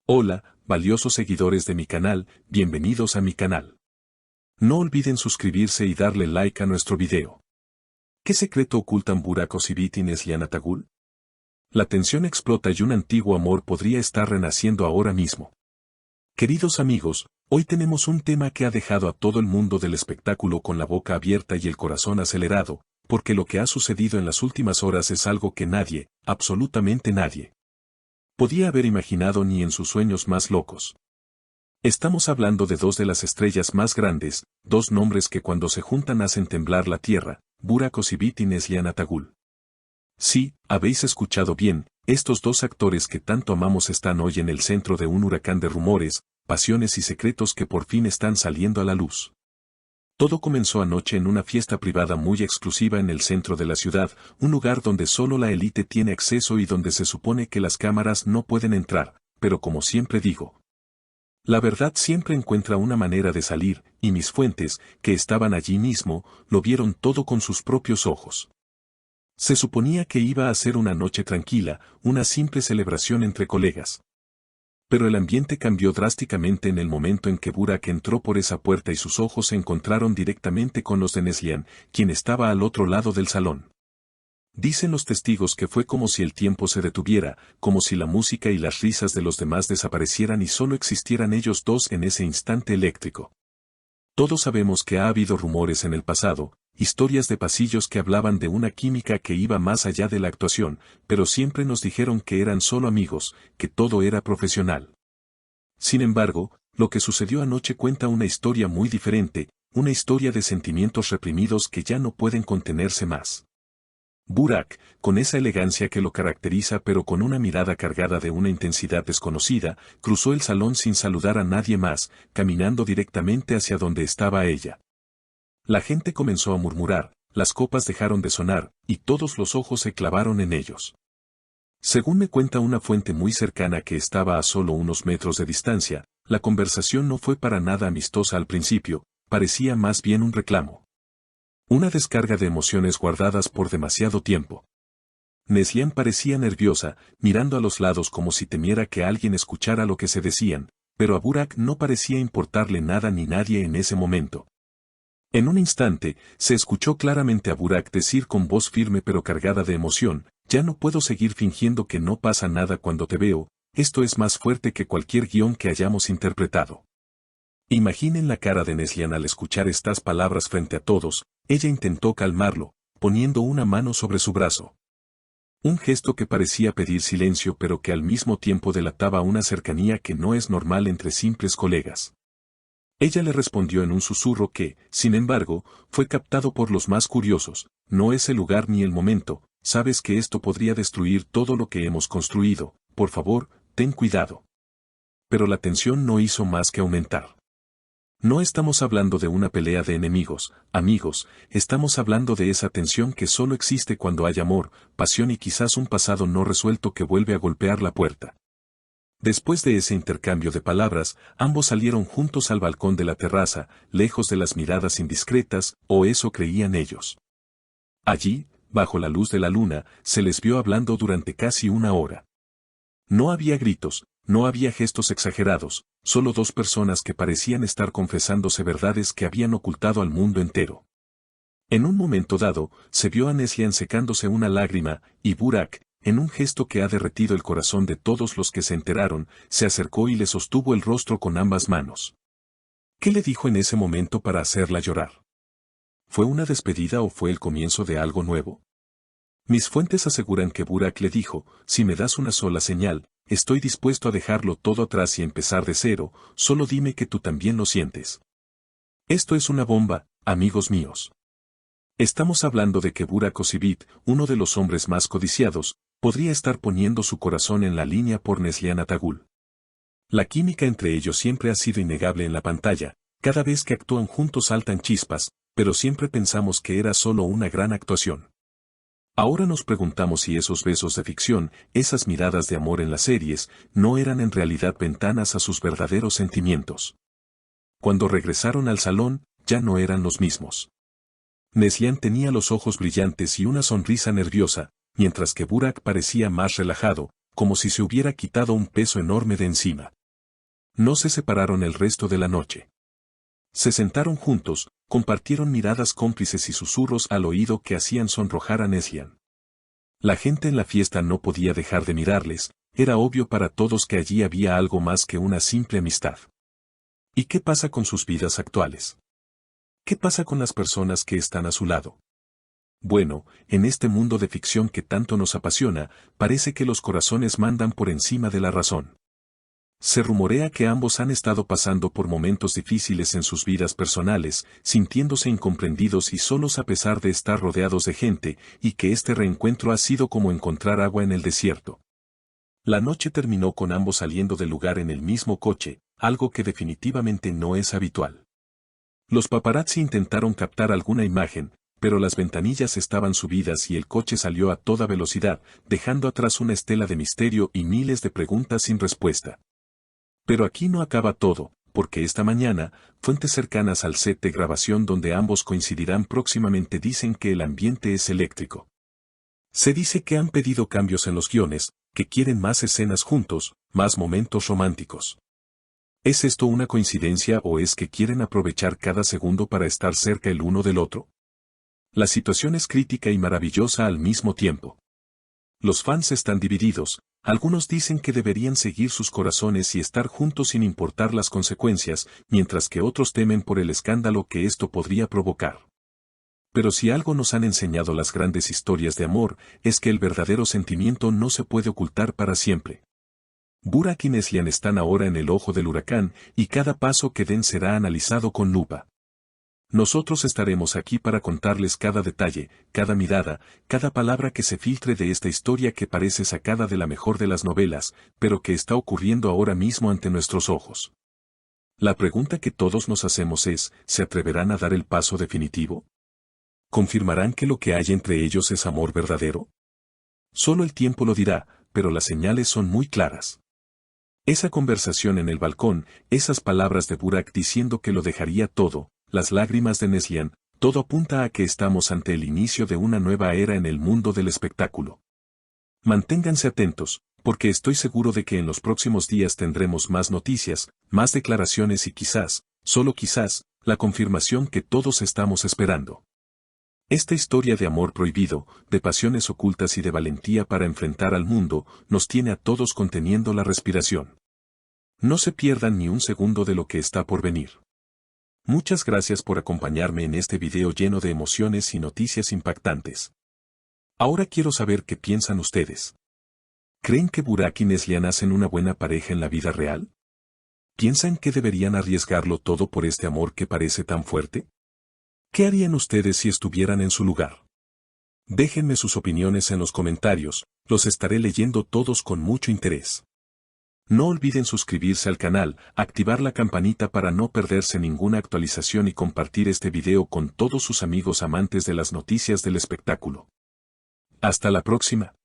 Hola, valiosos seguidores de mi canal, bienvenidos a mi canal. No olviden suscribirse y darle like a nuestro video. ¿Qué secreto ocultan Burak Özçivit y Neslihan Atagül? La tensión explota y un antiguo amor podría estar renaciendo ahora mismo. Queridos amigos, hoy tenemos un tema que ha dejado a todo el mundo del espectáculo con la boca abierta y el corazón acelerado, porque lo que ha sucedido en las últimas horas es algo que nadie, absolutamente nadie, podía haber imaginado ni en sus sueños más locos. Estamos hablando de dos de las estrellas más grandes, dos nombres que cuando se juntan hacen temblar la tierra, Burak Özçivit y Neslihan Atagül. Sí, habéis escuchado bien, estos dos actores que tanto amamos están hoy en el centro de un huracán de rumores, pasiones y secretos que por fin están saliendo a la luz. Todo comenzó anoche en una fiesta privada muy exclusiva en el centro de la ciudad, un lugar donde solo la élite tiene acceso y donde se supone que las cámaras no pueden entrar, pero como siempre digo, la verdad siempre encuentra una manera de salir, y mis fuentes, que estaban allí mismo, lo vieron todo con sus propios ojos. Se suponía que iba a ser una noche tranquila, una simple celebración entre colegas. Pero el ambiente cambió drásticamente en el momento en que Burak entró por esa puerta y sus ojos se encontraron directamente con los de Neslihan, quien estaba al otro lado del salón. Dicen los testigos que fue como si el tiempo se detuviera, como si la música y las risas de los demás desaparecieran y solo existieran ellos dos en ese instante eléctrico. Todos sabemos que ha habido rumores en el pasado, historias de pasillos que hablaban de una química que iba más allá de la actuación, pero siempre nos dijeron que eran solo amigos, que todo era profesional. Sin embargo, lo que sucedió anoche cuenta una historia muy diferente, una historia de sentimientos reprimidos que ya no pueden contenerse más. Burak, con esa elegancia que lo caracteriza pero con una mirada cargada de una intensidad desconocida, cruzó el salón sin saludar a nadie más, caminando directamente hacia donde estaba ella. La gente comenzó a murmurar, las copas dejaron de sonar, y todos los ojos se clavaron en ellos. Según me cuenta una fuente muy cercana que estaba a solo unos metros de distancia, la conversación no fue para nada amistosa al principio, parecía más bien un reclamo. Una descarga de emociones guardadas por demasiado tiempo. Neslihan parecía nerviosa, mirando a los lados como si temiera que alguien escuchara lo que se decían, pero a Burak no parecía importarle nada ni nadie en ese momento. En un instante, se escuchó claramente a Burak decir con voz firme pero cargada de emoción, «Ya no puedo seguir fingiendo que no pasa nada cuando te veo, esto es más fuerte que cualquier guión que hayamos interpretado». Imaginen la cara de Neslihan al escuchar estas palabras frente a todos, ella intentó calmarlo, poniendo una mano sobre su brazo. Un gesto que parecía pedir silencio pero que al mismo tiempo delataba una cercanía que no es normal entre simples colegas. Ella le respondió en un susurro que, sin embargo, fue captado por los más curiosos, «No es el lugar ni el momento, sabes que esto podría destruir todo lo que hemos construido, por favor, ten cuidado». Pero la tensión no hizo más que aumentar. No estamos hablando de una pelea de enemigos, amigos, estamos hablando de esa tensión que solo existe cuando hay amor, pasión y quizás un pasado no resuelto que vuelve a golpear la puerta. Después de ese intercambio de palabras, ambos salieron juntos al balcón de la terraza, lejos de las miradas indiscretas, o eso creían ellos. Allí, bajo la luz de la luna, se les vio hablando durante casi una hora. No había gritos, no había gestos exagerados, solo dos personas que parecían estar confesándose verdades que habían ocultado al mundo entero. En un momento dado, se vio a Neslihan secándose una lágrima, y Burak, en un gesto que ha derretido el corazón de todos los que se enteraron, se acercó y le sostuvo el rostro con ambas manos. ¿Qué le dijo en ese momento para hacerla llorar? ¿Fue una despedida o fue el comienzo de algo nuevo? Mis fuentes aseguran que Burak le dijo, «Si me das una sola señal, estoy dispuesto a dejarlo todo atrás y empezar de cero, solo dime que tú también lo sientes». Esto es una bomba, amigos míos. Estamos hablando de que Burak Özçivit, uno de los hombres más codiciados, podría estar poniendo su corazón en la línea por Neslihan Atagül. La química entre ellos siempre ha sido innegable en la pantalla, cada vez que actúan juntos saltan chispas, pero siempre pensamos que era solo una gran actuación. Ahora nos preguntamos si esos besos de ficción, esas miradas de amor en las series, no eran en realidad ventanas a sus verdaderos sentimientos. Cuando regresaron al salón, ya no eran los mismos. Neslihan tenía los ojos brillantes y una sonrisa nerviosa, mientras que Burak parecía más relajado, como si se hubiera quitado un peso enorme de encima. No se separaron el resto de la noche. Se sentaron juntos, compartieron miradas cómplices y susurros al oído que hacían sonrojar a Neslihan. La gente en la fiesta no podía dejar de mirarles, era obvio para todos que allí había algo más que una simple amistad. ¿Y qué pasa con sus vidas actuales? ¿Qué pasa con las personas que están a su lado? Bueno, en este mundo de ficción que tanto nos apasiona, parece que los corazones mandan por encima de la razón. Se rumorea que ambos han estado pasando por momentos difíciles en sus vidas personales, sintiéndose incomprendidos y solos a pesar de estar rodeados de gente, y que este reencuentro ha sido como encontrar agua en el desierto. La noche terminó con ambos saliendo del lugar en el mismo coche, algo que definitivamente no es habitual. Los paparazzi intentaron captar alguna imagen, pero las ventanillas estaban subidas y el coche salió a toda velocidad, dejando atrás una estela de misterio y miles de preguntas sin respuesta. Pero aquí no acaba todo, porque esta mañana, fuentes cercanas al set de grabación donde ambos coincidirán próximamente dicen que el ambiente es eléctrico. Se dice que han pedido cambios en los guiones, que quieren más escenas juntos, más momentos románticos. ¿Es esto una coincidencia o es que quieren aprovechar cada segundo para estar cerca el uno del otro? La situación es crítica y maravillosa al mismo tiempo. Los fans están divididos, algunos dicen que deberían seguir sus corazones y estar juntos sin importar las consecuencias, mientras que otros temen por el escándalo que esto podría provocar. Pero si algo nos han enseñado las grandes historias de amor, es que el verdadero sentimiento no se puede ocultar para siempre. Burak y Neslihan están ahora en el ojo del huracán, y cada paso que den será analizado con lupa. Nosotros estaremos aquí para contarles cada detalle, cada mirada, cada palabra que se filtre de esta historia que parece sacada de la mejor de las novelas, pero que está ocurriendo ahora mismo ante nuestros ojos. La pregunta que todos nos hacemos es, ¿se atreverán a dar el paso definitivo? ¿Confirmarán que lo que hay entre ellos es amor verdadero? Solo el tiempo lo dirá, pero las señales son muy claras. Esa conversación en el balcón, esas palabras de Burak diciendo que lo dejaría todo, las lágrimas de Neslihan, todo apunta a que estamos ante el inicio de una nueva era en el mundo del espectáculo. Manténganse atentos, porque estoy seguro de que en los próximos días tendremos más noticias, más declaraciones y quizás, solo quizás, la confirmación que todos estamos esperando. Esta historia de amor prohibido, de pasiones ocultas y de valentía para enfrentar al mundo, nos tiene a todos conteniendo la respiración. No se pierdan ni un segundo de lo que está por venir. Muchas gracias por acompañarme en este video lleno de emociones y noticias impactantes. Ahora quiero saber qué piensan ustedes. ¿Creen que Burak y Neslihan hacen una buena pareja en la vida real? ¿Piensan que deberían arriesgarlo todo por este amor que parece tan fuerte? ¿Qué harían ustedes si estuvieran en su lugar? Déjenme sus opiniones en los comentarios, los estaré leyendo todos con mucho interés. No olviden suscribirse al canal, activar la campanita para no perderse ninguna actualización y compartir este video con todos sus amigos amantes de las noticias del espectáculo. Hasta la próxima.